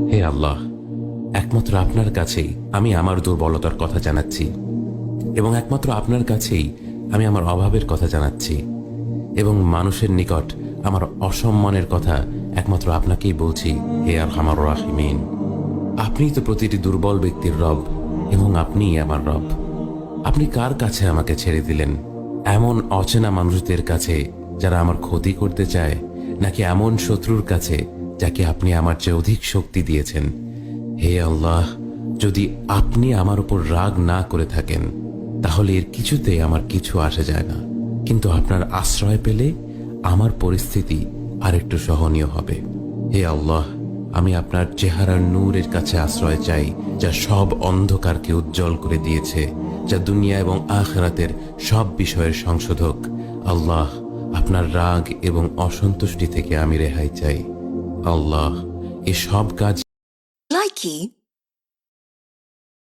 হে আল্লাহ, একমাত্র আপনার কাছেই আমি আমার দুর্বলতার কথা জানাচ্ছি, এবং একমাত্র আপনার কাছেই আমি আমার অভাবের কথা জানাচ্ছি, এবং মানুষের নিকট আমার অসম্মানের কথা একমাত্র আপনাকেই বলছি। হে আরহামার রাহিমিন, আপনিই তো প্রতিটি দুর্বল ব্যক্তির রব, এবং আপনিই আমার রব। আপনি কার কাছে আমাকে ছেড়ে দিলেন? এমন অচেনা মানুষদের কাছে যারা আমার ক্ষতি করতে চায়, নাকি এমন শত্রুর কাছে যাকে আপনি আমার চেয়ে অধিক শক্তি দিয়েছেন? হে আল্লাহ, যদি আপনি আমার উপর রাগ না করে থাকেন তাহলে এর কিছুতে আমার কিছু আসে যায় না, কিন্তু আপনার আশ্রয় পেলে আমার পরিস্থিতি আরেকটু সহনীয় হবে। হে আল্লাহ, আমি আপনার চেহারার নূরের কাছে আশ্রয় চাই, যা সব অন্ধকারকে উজ্জ্বল করে দিয়েছে, যা দুনিয়া এবং আখিরাতের সব বিষয়ের সংশোধক। আল্লাহ, আপনার রাগ এবং অসন্তুষ্টি থেকে আমি রেহাই চাই। আল্লাহ, এ সব কাজ Likey